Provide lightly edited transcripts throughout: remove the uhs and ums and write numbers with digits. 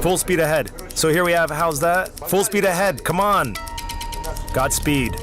Full speed ahead. So here we have, how's that? Full speed ahead, come on. Godspeed.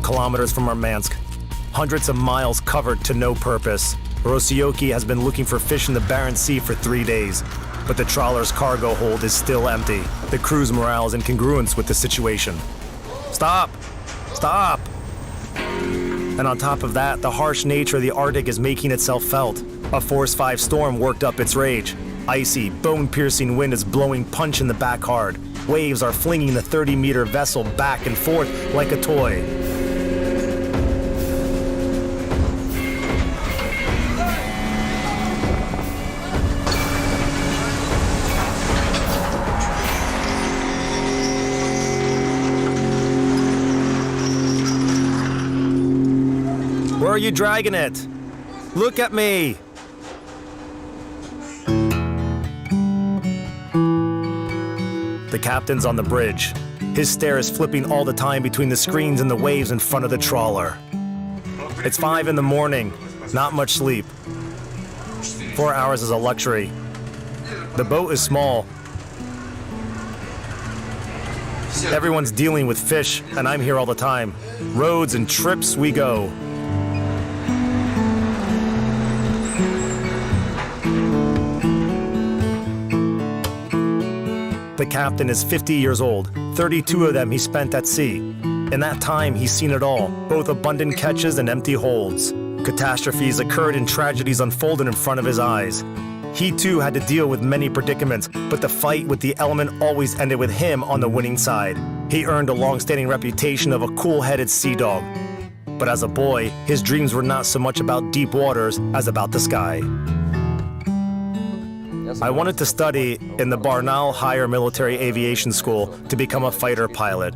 Kilometers from Murmansk, hundreds of miles covered to no purpose. Rosyokhi has been looking for fish in the Barents Sea for 3 days, but the trawler's cargo hold is still empty. The crew's morale is in congruence with the situation. Stop! Stop! And on top of that, the harsh nature of the Arctic is making itself felt. A Force 5 storm worked up its rage. Icy, bone-piercing wind is blowing punch in the back hard. Waves are flinging the 30-meter vessel back and forth like a toy. Where are you dragging it? Look at me! The captain's on the bridge. His stare is flipping all the time between the screens and the waves in front of the trawler. It's 5 in the morning, not much sleep. 4 hours is a luxury. The boat is small. Everyone's dealing with fish, and I'm here all the time. Roads and trips we go. The captain is 50 years old. 32 of them he spent at sea. In that time, he's seen it all, both abundant catches and empty holds. Catastrophes occurred and tragedies unfolded in front of his eyes. He too had to deal with many predicaments, but the fight with the element always ended with him on the winning side. He earned a long-standing reputation of a cool-headed sea dog. But as a boy, his dreams were not so much about deep waters as about the sky. I wanted to study in the Barnaul Higher Military Aviation School to become a fighter pilot.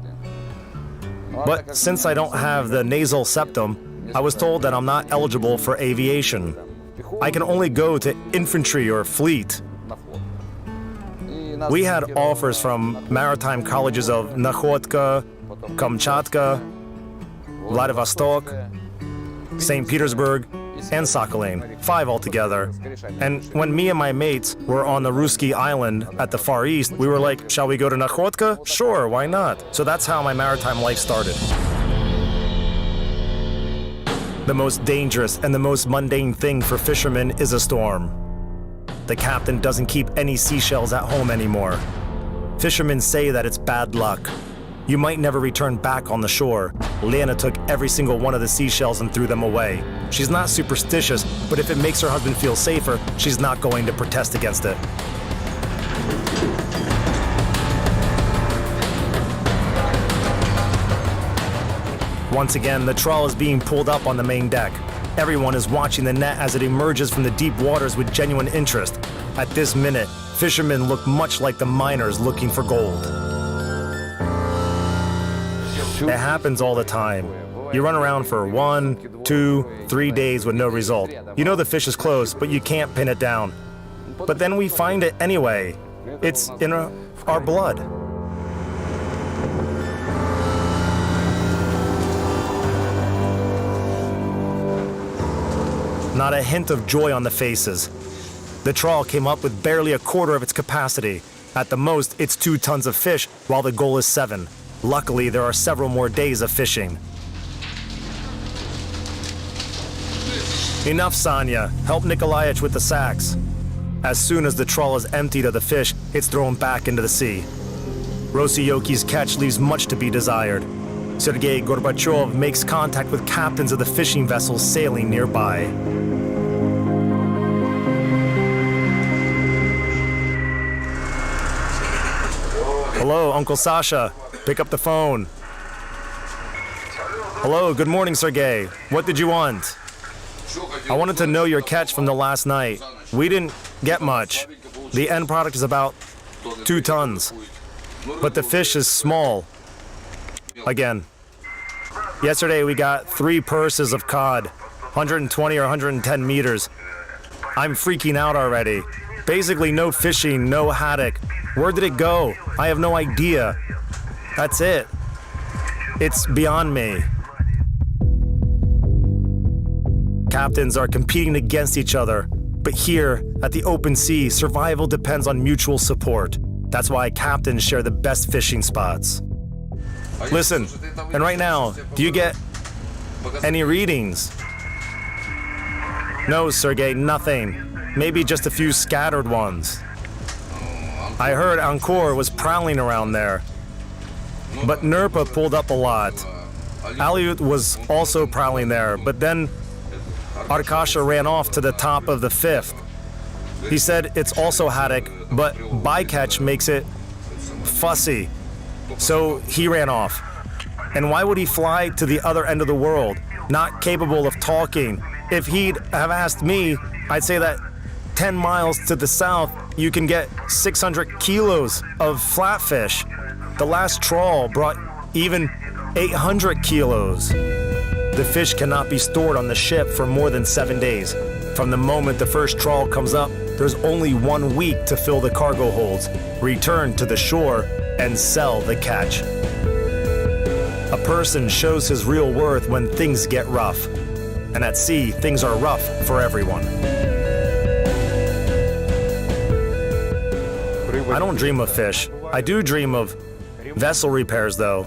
But since I don't have the nasal septum, I was told that I'm not eligible for aviation. I can only go to infantry or fleet. We had offers from maritime colleges of Nakhodka, Kamchatka, Vladivostok, St. Petersburg, and Sakhalin, 5 altogether. And when me and my mates were on the Ruski island at the Far East, we were like, shall we go to Nakhodka? Sure, why not? So that's how my maritime life started. The most dangerous and the most mundane thing for fishermen is a storm. The captain doesn't keep any seashells at home anymore. Fishermen say that it's bad luck. You might never return back on the shore. Lena took every single one of the seashells and threw them away. She's not superstitious, but if it makes her husband feel safer, she's not going to protest against it. Once again, the trawl is being pulled up on the main deck. Everyone is watching the net as it emerges from the deep waters with genuine interest. At this minute, fishermen look much like the miners looking for gold. It happens all the time. You run around for 1, 2, 3 days with no result. You know the fish is close, but you can't pin it down. But then we find it anyway. It's in our blood. Not a hint of joy on the faces. The trawl came up with barely a quarter of its capacity. At the most, it's 2 tons of fish, while the goal is 7. Luckily, there are several more days of fishing. Enough, Sanya. Help Nikolaich with the sacks. As soon as the trawl is emptied of the fish, it's thrown back into the sea. Rosyokhi's catch leaves much to be desired. Sergei Gorbachev makes contact with captains of the fishing vessels sailing nearby. Hello, Uncle Sasha. Pick up the phone. Hello, good morning, Sergei. What did you want? I wanted to know your catch from the last night. We didn't get much. The end product is about 2 tons. But the fish is small. Again. Yesterday we got 3 purses of cod, 120 or 110 meters. I'm freaking out already. Basically no fishing, no haddock. Where did it go? I have no idea. That's it. It's beyond me. Captains are competing against each other. But here, at the open sea, survival depends on mutual support. That's why captains share the best fishing spots. Listen, and right now, do you get any readings? No, Sergey, nothing. Maybe just a few scattered ones. I heard Angkor was prowling around there. But Nerpa pulled up a lot. Aleut was also prowling there, but then Arkasha ran off to the top of the 5th. He said it's also haddock, but bycatch makes it fussy. So he ran off. And why would he fly to the other end of the world, not capable of talking? If he'd have asked me, I'd say that 10 miles to the south, you can get 600 kilos of flatfish. The last trawl brought even 800 kilos. The fish cannot be stored on the ship for more than 7 days. From the moment the first trawl comes up, there's only 1 week to fill the cargo holds, return to the shore, and sell the catch. A person shows his real worth when things get rough. And at sea, things are rough for everyone. I don't dream of fish. I do dream of vessel repairs, though.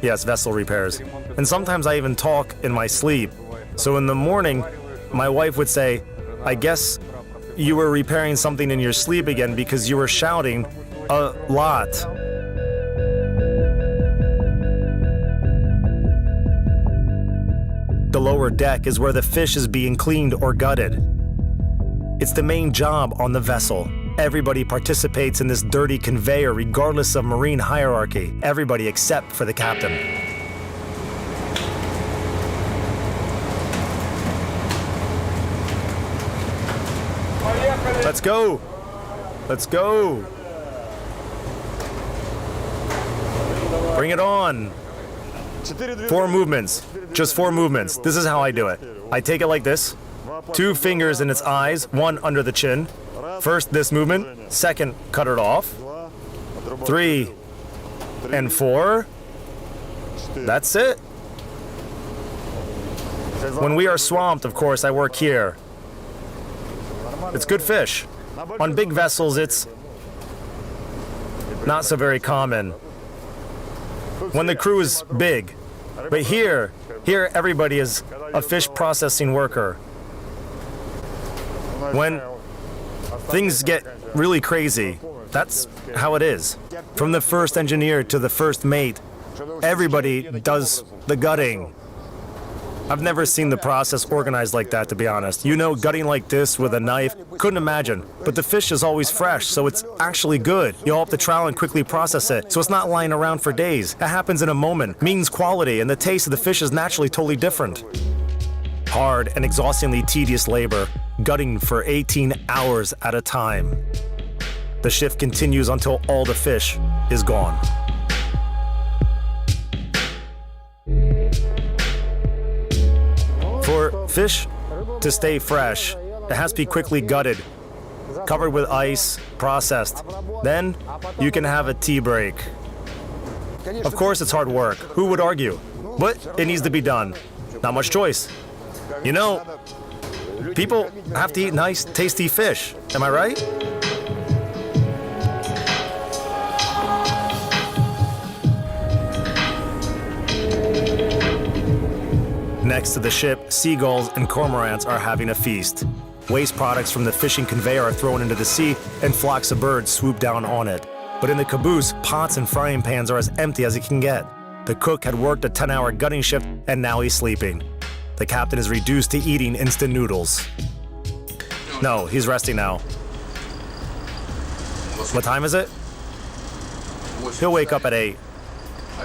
Yes, vessel repairs. And sometimes I even talk in my sleep. So in the morning, my wife would say, I guess you were repairing something in your sleep again because you were shouting a lot. The lower deck is where the fish is being cleaned or gutted. It's the main job on the vessel. Everybody participates in this dirty conveyor regardless of marine hierarchy. Everybody except for the captain. Let's go! Let's go! Bring it on! 4 movements. Just 4 movements. This is how I do it. I take it like this. 2 fingers in its eyes, 1 under the chin. First, this movement. Second, cut it off. 3 and 4. That's it. When we are swamped, of course, I work here. It's good fish. On big vessels, it's not so very common. When the crew is big. But here everybody is a fish processing worker. When things get really crazy, that's how it is. From the first engineer to the first mate, everybody does the gutting. I've never seen the process organized like that, to be honest. You know, gutting like this with a knife, couldn't imagine. But the fish is always fresh, so it's actually good. You haul up the trowel and quickly process it, so it's not lying around for days. It happens in a moment, means quality, and the taste of the fish is naturally totally different. Hard and exhaustingly tedious labor, gutting for 18 hours at a time. The shift continues until all the fish is gone. For fish to stay fresh, it has to be quickly gutted, covered with ice, processed. Then you can have a tea break. Of course it's hard work, who would argue? But it needs to be done. Not much choice. You know, people have to eat nice, tasty fish. Am I right? Next to the ship, seagulls and cormorants are having a feast. Waste products from the fishing conveyor are thrown into the sea, and flocks of birds swoop down on it. But in the caboose, pots and frying pans are as empty as it can get. The cook had worked a 10-hour gutting shift, and now he's sleeping. The captain is reduced to eating instant noodles. No, he's resting now. What time is it? He'll wake up at 8,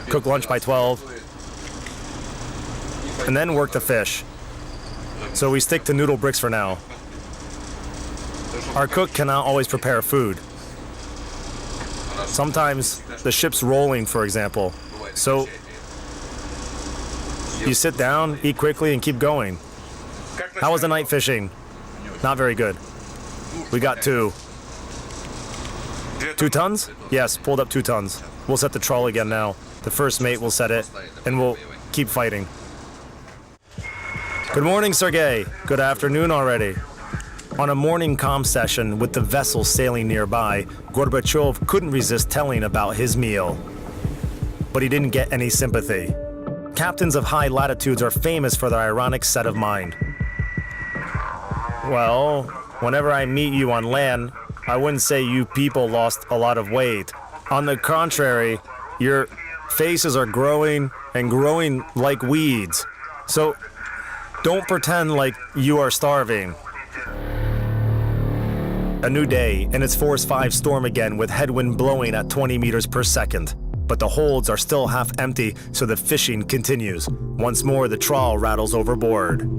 cook lunch by 12, and then work the fish. So we stick to noodle bricks for now. Our cook cannot always prepare food. Sometimes the ship's rolling, for example. So you sit down, eat quickly, and keep going. How was the night fishing? Not very good. We got 2 tons? Yes, pulled up 2 tons. We'll set the trawl again now. The first mate will set it, and we'll keep fighting. Good morning, Sergei. Good afternoon already. On a morning comm session with the vessel sailing nearby, Gorbachev couldn't resist telling about his meal. But he didn't get any sympathy. Captains of high latitudes are famous for their ironic set of mind. Well, whenever I meet you on land, I wouldn't say you people lost a lot of weight. On the contrary, your faces are growing and growing like weeds. So don't pretend like you are starving. A new day, and it's force 5 storm again with headwind blowing at 20 meters per second. But the holds are still half empty, so the fishing continues. Once more, the trawl rattles overboard.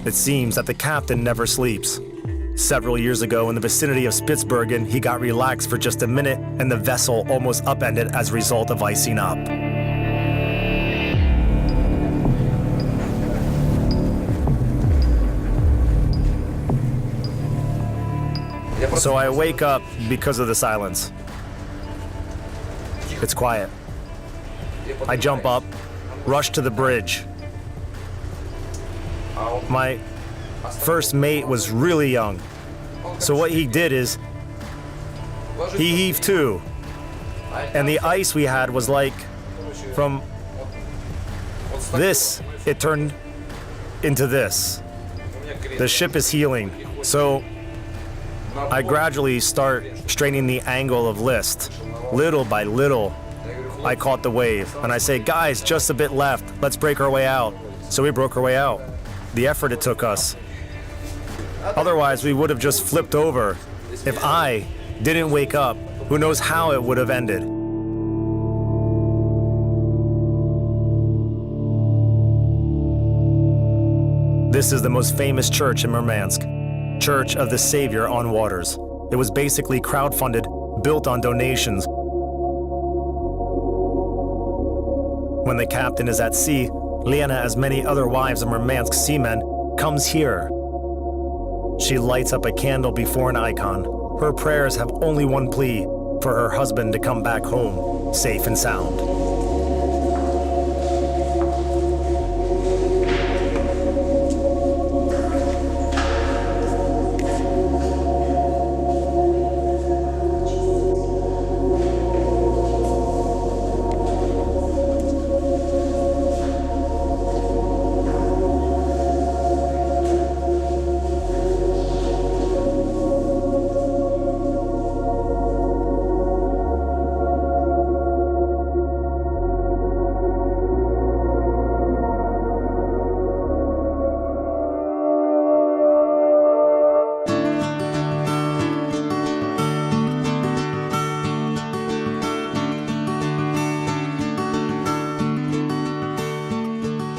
It seems that the captain never sleeps. Several years ago in the vicinity of Spitsbergen, he got relaxed for just a minute and the vessel almost upended as a result of icing up. So I wake up because of the silence. It's quiet. I jump up, rush to the bridge. My first mate was really young. So what he did is, he heaved too. And the ice we had was like, from this, it turned into this. The ship is heeling. So I gradually start straining the angle of list. Little by little, I caught the wave. And I say, guys, just a bit left. Let's break our way out. So we broke our way out. The effort it took us. Otherwise, we would have just flipped over. If I didn't wake up, who knows how it would have ended. This is the most famous church in Murmansk, Church of the Savior on Waters. It was basically crowdfunded, built on donations. When the captain is at sea, Lena, as many other wives of Murmansk seamen, comes here. She lights up a candle before an icon. Her prayers have only one plea, for her husband to come back home, safe and sound.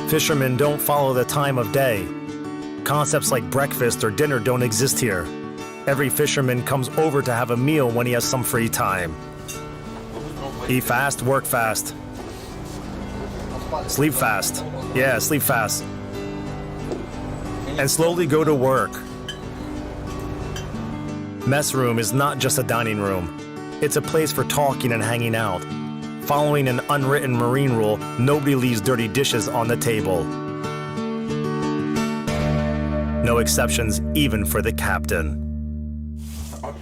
Fishermen don't follow the time of day. Concepts like breakfast or dinner don't exist here. Every fisherman comes over to have a meal when he has some free time. Eat fast, work fast. Sleep fast. Yeah, sleep fast. And slowly go to work. Mess room is not just a dining room. It's a place for talking and hanging out. Following an unwritten marine rule, nobody leaves dirty dishes on the table. No exceptions, even for the captain.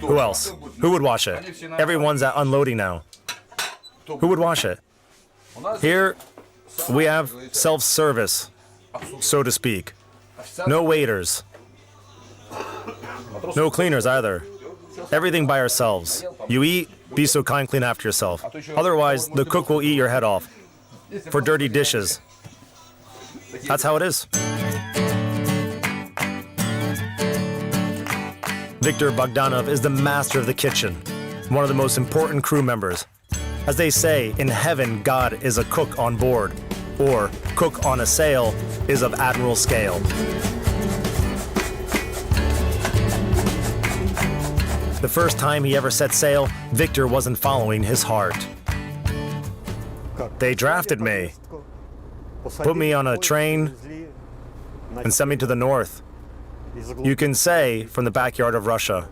Who else? Who would wash it? Everyone's at unloading now. Who would wash it? Here, we have self-service, so to speak. No waiters. No cleaners either. Everything by ourselves. You eat, be so kind, clean after yourself. Otherwise, the cook will eat your head off for dirty dishes. That's how it is. Viktor Bogdanov is the master of the kitchen, one of the most important crew members. As they say, in heaven, God is a cook on board, or cook on a sail is of admiral scale. The first time he ever set sail, Victor wasn't following his heart. They drafted me, put me on a train, and sent me to the north. You can say from the backyard of Russia.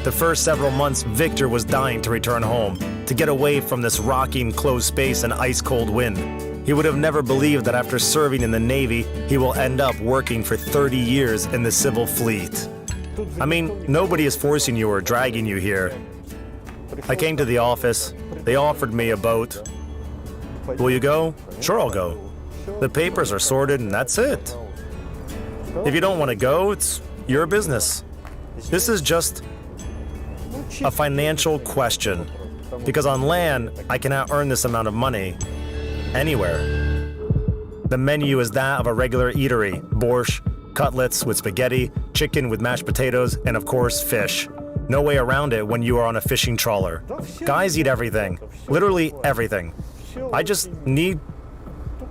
The first several months, Victor was dying to return home, to get away from this rocking, closed space and ice-cold wind. He would have never believed that after serving in the Navy, he will end up working for 30 years in the civil fleet. I mean, nobody is forcing you or dragging you here. I came to the office. They offered me a boat. Will you go? Sure, I'll go. The papers are sorted and that's it. If you don't want to go, it's your business. This is just a financial question. Because on land, I cannot earn this amount of money anywhere. The menu is that of a regular eatery: borscht, cutlets with spaghetti, chicken with mashed potatoes, and of course, fish. No way around it when you are on a fishing trawler. Guys eat everything, literally everything. I just need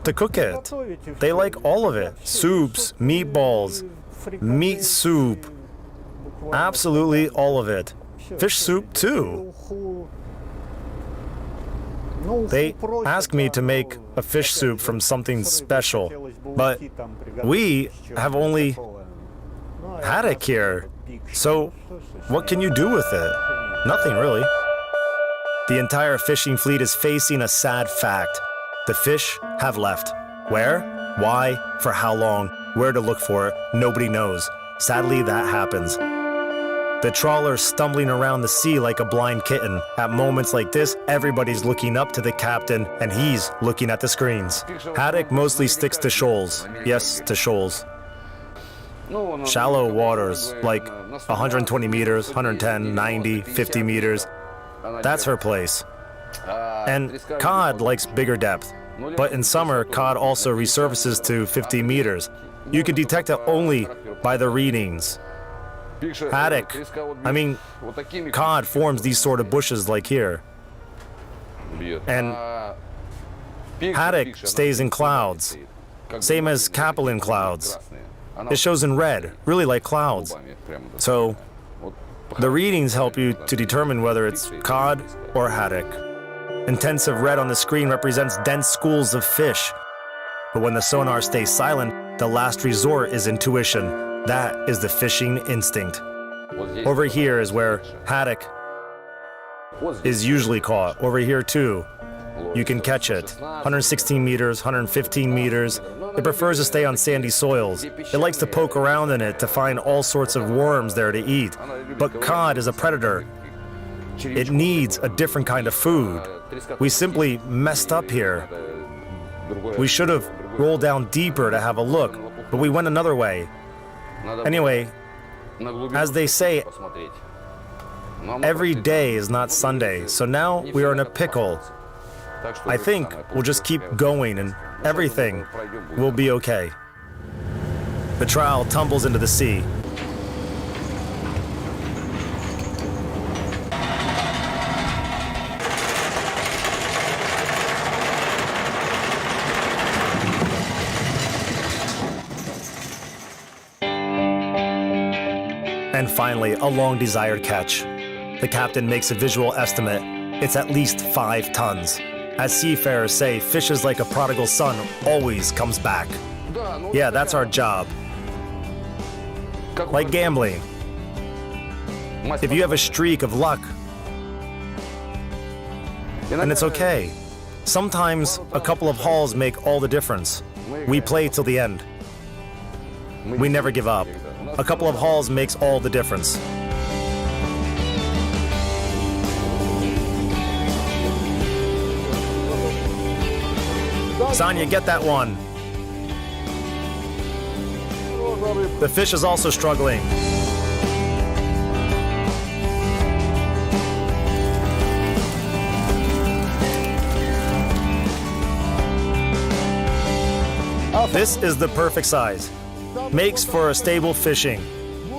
to cook it. They like all of it. Soups, meatballs, meat soup, absolutely all of it. Fish soup too. They ask me to make a fish soup from something special, but we have only haddock here, so what can you do with it? Nothing really. The entire fishing fleet is facing a sad fact. The fish have left. Where? Why? For how long? Where to look for it? Nobody knows. Sadly, that happens. The trawler's stumbling around the sea like a blind kitten. At moments like this, everybody's looking up to the captain, and he's looking at the screens. Haddock mostly sticks to shoals. Yes, to shoals. Shallow waters, like 120 meters, 110, 90, 50 meters. That's her place. And cod likes bigger depth. But in summer, cod also resurfaces to 50 meters. You can detect it only by the readings. Haddock, cod forms these sort of bushes like here. And haddock stays in clouds, same as capelin clouds. It shows in red, really like clouds. So the readings help you to determine whether it's cod or haddock. Intensive red on the screen represents dense schools of fish. But when the sonar stays silent, the last resort is intuition. That is the fishing instinct. Over here is where haddock is usually caught. Over here too. You can catch it. 116 meters, 115 meters. It prefers to stay on sandy soils. It likes to poke around in it to find all sorts of worms there to eat. But cod is a predator. It needs a different kind of food. We simply messed up here. We should have rolled down deeper to have a look, but we went another way. Anyway, as they say, every day is not Sunday, so now we are in a pickle. I think we'll just keep going and everything will be okay. The trowel tumbles into the sea. And finally, a long-desired catch. The captain makes a visual estimate. It's at least 5 tons. As seafarers say, fish is like a prodigal son, always comes back. Yeah, that's our job. Like gambling. If you have a streak of luck, then it's okay. Sometimes a couple of hauls make all the difference. We play till the end. We never give up. A couple of hauls makes all the difference. Sonia, get that one. The fish is also struggling. This is the perfect size. Makes for a stable fishing.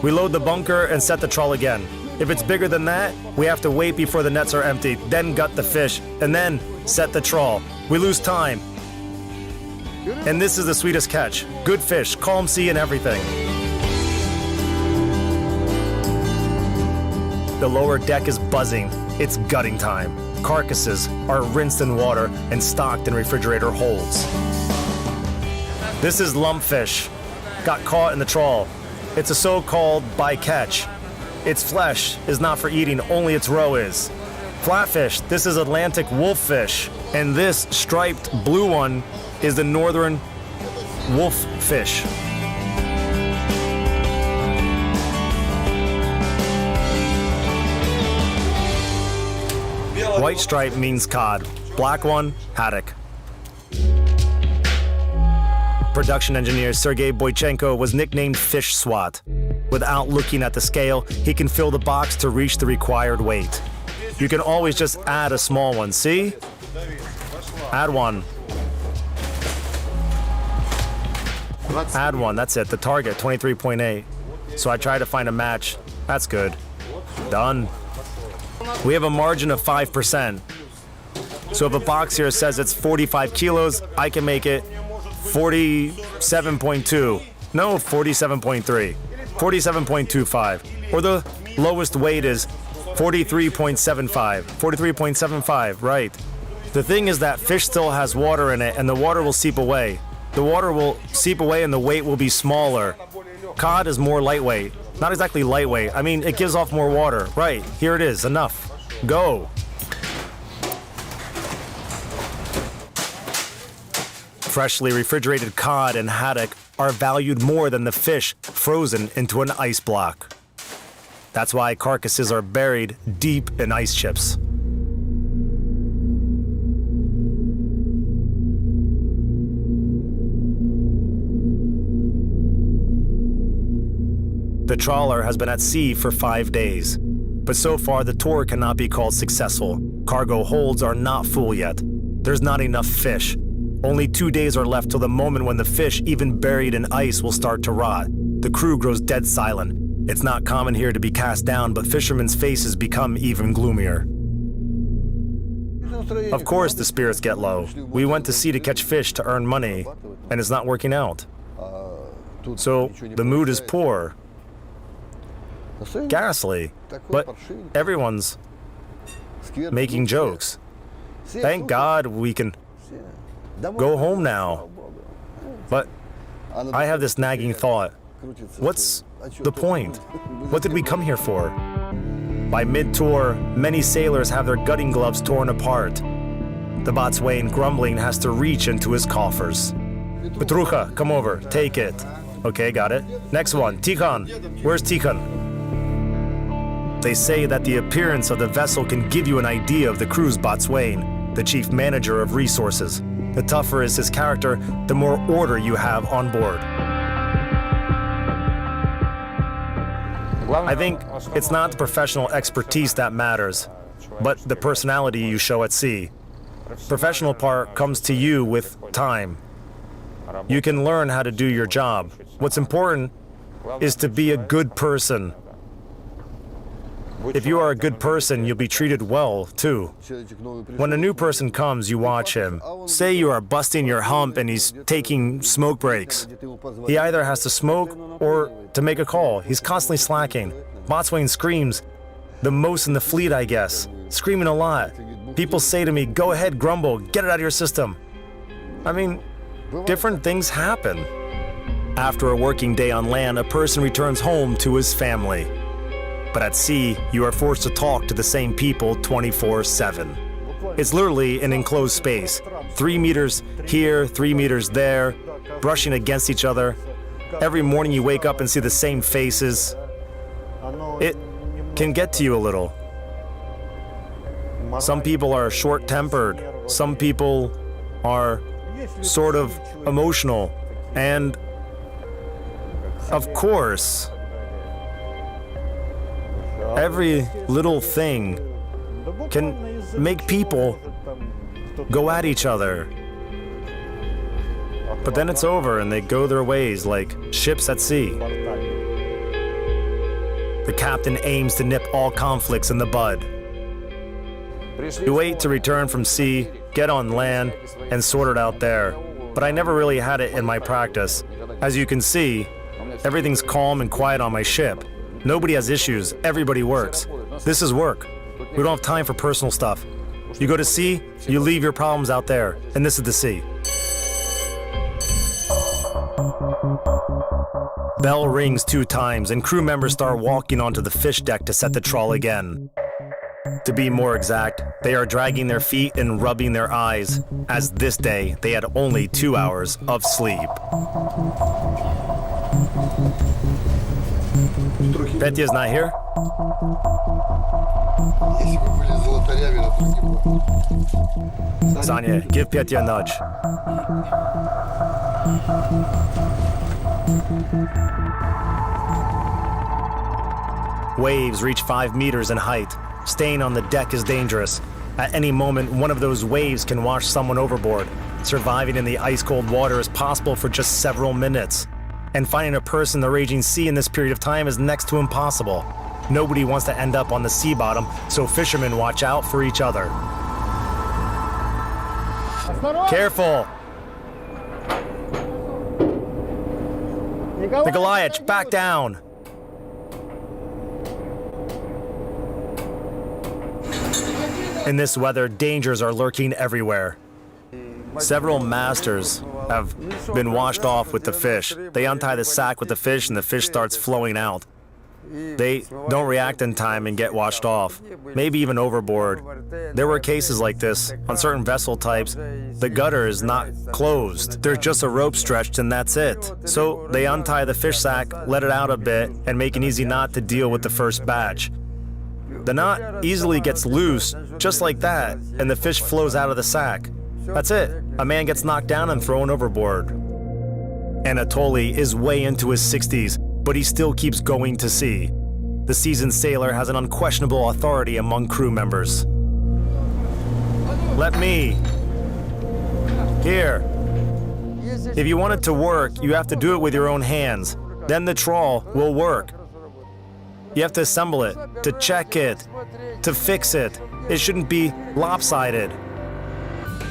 We load the bunker and set the trawl again. If it's bigger than that, we have to wait before the nets are empty, then gut the fish, and then set the trawl. We lose time. And this is the sweetest catch. Good fish, calm sea and everything. The lower deck is buzzing. It's gutting time. Carcasses are rinsed in water and stocked in refrigerator holds. This is lumpfish. Got caught in the trawl. It's a so-called bycatch. Its flesh is not for eating, only its roe is. Flatfish, this is Atlantic wolffish. And this striped blue one is the northern wolffish. White stripe means cod. Black one, haddock. Production engineer Sergei Boychenko was nicknamed Fish SWAT. Without looking at the scale, he can fill the box to reach the required weight. You can always just add a small one, see? Add one. Add one, that's it, the target, 23.8. So I try to find a match. That's good. Done. We have a margin of 5%. So if a box here says it's 45 kilos, I can make it 47.2. No, 47.3. 47.25. Or the lowest weight is 43.75. 43.75, right. The thing is that fish still has water in it, and the water will seep away. The water will seep away and the weight will be smaller. Cod is more lightweight. Not exactly lightweight. I mean, it gives off more water. Right, here it is. Enough. Go. Freshly refrigerated cod and haddock are valued more than the fish frozen into an ice block. That's why carcasses are buried deep in ice chips. The trawler has been at sea for 5 days, but so far the tour cannot be called successful. Cargo holds are not full yet. There's not enough fish. Only 2 days are left till the moment when the fish, even buried in ice, will start to rot. The crew grows dead silent. It's not common here to be cast down, but fishermen's faces become even gloomier. Of course the spirits get low. We went to sea to catch fish to earn money, and it's not working out. So the mood is poor. Ghastly, but everyone's making jokes. Thank God we can go home now. But I have this nagging thought. What's the point? What did we come here for? By mid-tour, many sailors have their gutting gloves torn apart. The boatswain, grumbling, has to reach into his coffers. Petrucha, come over, take it. Okay, got it. Next one, Tikhon. Where's Tikhon? They say that the appearance of the vessel can give you an idea of the crew's boatswain, the chief manager of resources. The tougher is his character, the more order you have on board. I think it's not the professional expertise that matters, but the personality you show at sea. Professional part comes to you with time. You can learn how to do your job. What's important is to be a good person. If you are a good person, you'll be treated well, too. When a new person comes, you watch him. Say you are busting your hump and he's taking smoke breaks. He either has to smoke or to make a call. He's constantly slacking. Boatswain screams. The most in the fleet, I guess. Screaming a lot. People say to me, go ahead, grumble, get it out of your system. I mean, different things happen. After a working day on land, a person returns home to his family. But at sea, you are forced to talk to the same people 24/7. It's literally an enclosed space. 3 meters here, 3 meters there, brushing against each other. Every morning you wake up and see the same faces. It can get to you a little. Some people are short-tempered. Some people are sort of emotional. And of course, every little thing can make people go at each other. But then it's over and they go their ways like ships at sea. The captain aims to nip all conflicts in the bud. We wait to return from sea, get on land, and sort it out there. But I never really had it in my practice. As you can see, everything's calm and quiet on my ship. Nobody has issues, everybody works. This is work. We don't have time for personal stuff. You go to sea, you leave your problems out there, and this is the sea. Bell rings 2 times, and crew members start walking onto the fish deck to set the trawl again. To be more exact, they are dragging their feet and rubbing their eyes, as this day they had only 2 hours of sleep. Petya's not here? Sanya, give Petya a nudge. Waves reach 5 meters in height. Staying on the deck is dangerous. At any moment, one of those waves can wash someone overboard. Surviving in the ice-cold water is possible for just several minutes. And finding a person in the raging sea in this period of time is next to impossible. Nobody wants to end up on the sea bottom, so fishermen watch out for each other. Careful! Nikolaich, back down! In this weather, dangers are lurking everywhere. Several masters have been washed off with the fish. They untie the sack with the fish and the fish starts flowing out. They don't react in time and get washed off, maybe even overboard. There were cases like this. On certain vessel types, the gutter is not closed. There's just a rope stretched and that's it. So they untie the fish sack, let it out a bit, and make an easy knot to deal with the first batch. The knot easily gets loose, just like that, and the fish flows out of the sack. That's it. A man gets knocked down and thrown overboard. Anatoly is way into his 60s, but he still keeps going to sea. The seasoned sailor has an unquestionable authority among crew members. Let me. Here. If you want it to work, you have to do it with your own hands. Then the trawl will work. You have to assemble it, to check it, to fix it. It shouldn't be lopsided.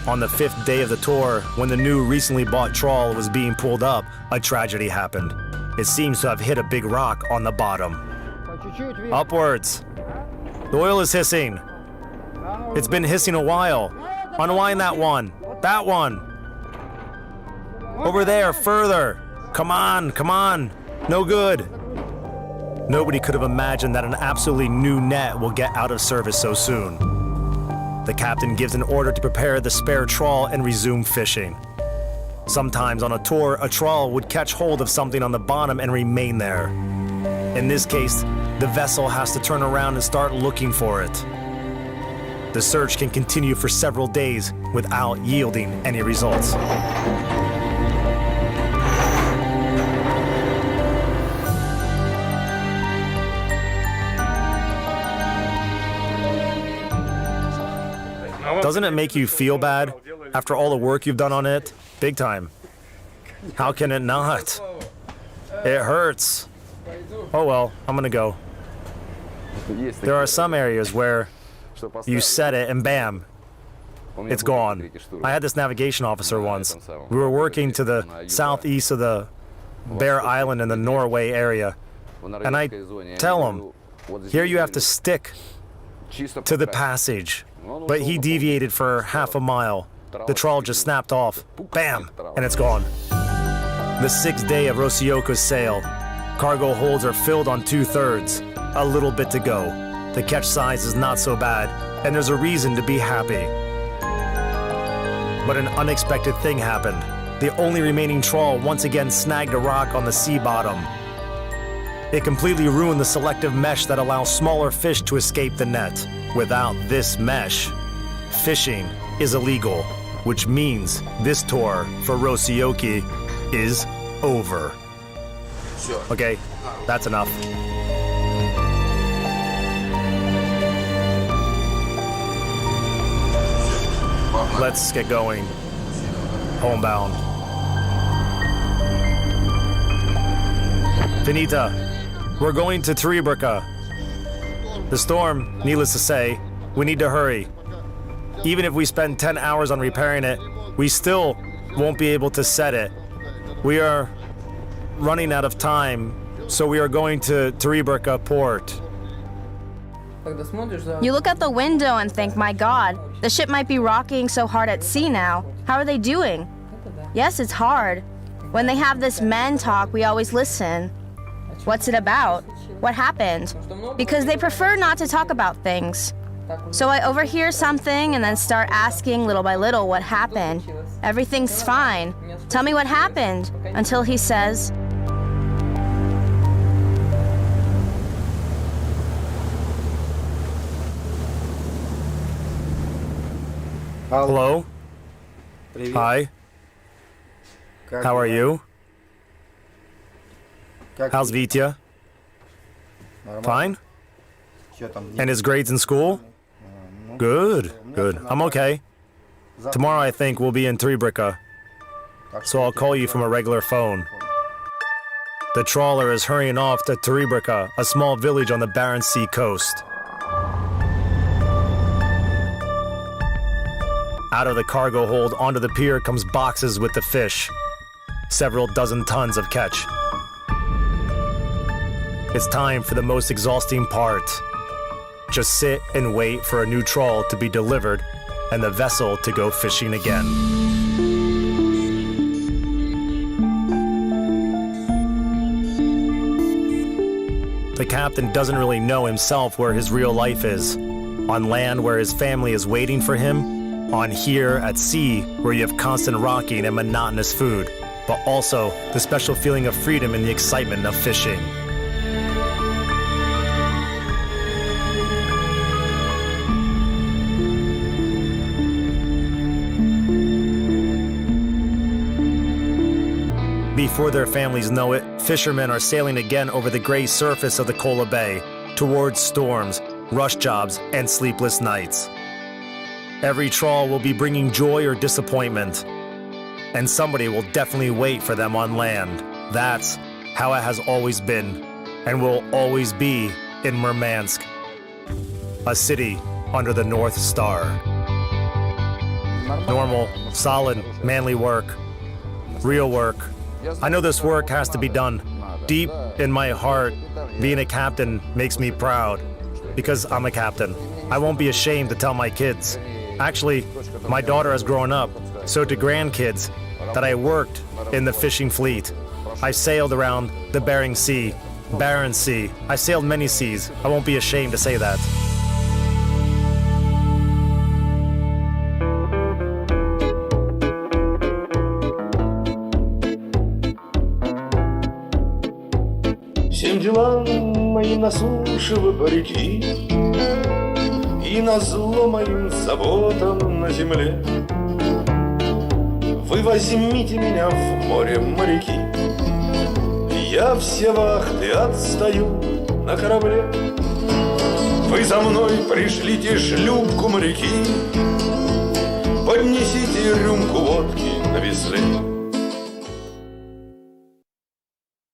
On the 5th day of the tour, when the new recently bought trawl was being pulled up, a tragedy happened. It seems to have hit a big rock on the bottom. Upwards. The oil is hissing. It's been hissing a while. Unwind that one. That one. Over there, further. Come on, come on. No good. Nobody could have imagined that an absolutely new net will get out of service so soon. The captain gives an order to prepare the spare trawl and resume fishing. Sometimes on a tour, a trawl would catch hold of something on the bottom and remain there. In this case, the vessel has to turn around and start looking for it. The search can continue for several days without yielding any results. Doesn't it make you feel bad after all the work you've done on it? Big time. How can it not? It hurts. Oh well, I'm gonna go. There are some areas where you set it and bam, it's gone. I had this navigation officer once. We were working to the southeast of the Bear Island in the Norway area. And I tell him, here you have to stick to the passage. But he deviated for half a mile. The trawl just snapped off. Bam! And it's gone. The 6th day of Rosioka's sail. Cargo holds are filled on 2/3. A little bit to go. The catch size is not so bad, and there's a reason to be happy. But an unexpected thing happened. The only remaining trawl once again snagged a rock on the sea bottom. It completely ruined the selective mesh that allows smaller fish to escape the net. Without this mesh, fishing is illegal, which means this tour for Rosioki is over. Okay, that's enough. Let's get going. Homebound. Finita. We're going to Treebrika. The storm, needless to say, we need to hurry. Even if we spend 10 hours on repairing it, we still won't be able to set it. We are running out of time, so we are going to Treebrika port. You look out the window and think, my God, the ship might be rocking so hard at sea now. How are they doing? Yes, it's hard. When they have this men talk, we always listen. What's it about? What happened? Because they prefer not to talk about things. So I overhear something and then start asking little by little what happened. Everything's fine. Tell me what happened. Until he says, Hello? Hi. How are you? How's Vitya? Fine? And his grades in school? Good, good. I'm okay. Tomorrow I think we'll be in Treebrika, so I'll call you from a regular phone. The trawler is hurrying off to Treebrika, a small village on the Barents Sea coast. Out of the cargo hold onto the pier comes boxes with the fish. Several dozen tons of catch. It's time for the most exhausting part. Just sit and wait for a new trawl to be delivered and the vessel to go fishing again. The captain doesn't really know himself where his real life is. On land where his family is waiting for him, on here at sea where you have constant rocking and monotonous food, but also the special feeling of freedom and the excitement of fishing. Before their families know it, fishermen are sailing again over the gray surface of the Kola Bay, towards storms, rush jobs, and sleepless nights. Every trawl will be bringing joy or disappointment, and somebody will definitely wait for them on land. That's how it has always been, and will always be in Murmansk, a city under the North Star. Normal, solid, manly work, real work. I know this work has to be done. Deep in my heart, being a captain makes me proud, because I'm a captain. I won't be ashamed to tell my kids. Actually, my daughter has grown up, so to grandkids, that I worked in the fishing fleet. I sailed around the Bering Sea, Barents Sea. I sailed many seas. I won't be ashamed to say that. Всем делам моим на суше вы парики, и назло моим заботам на земле. Вы возьмите меня в море, моряки, я все вахты отстаю на корабле. Вы за мной пришлите шлюпку, моряки, поднесите рюмку водки на весле.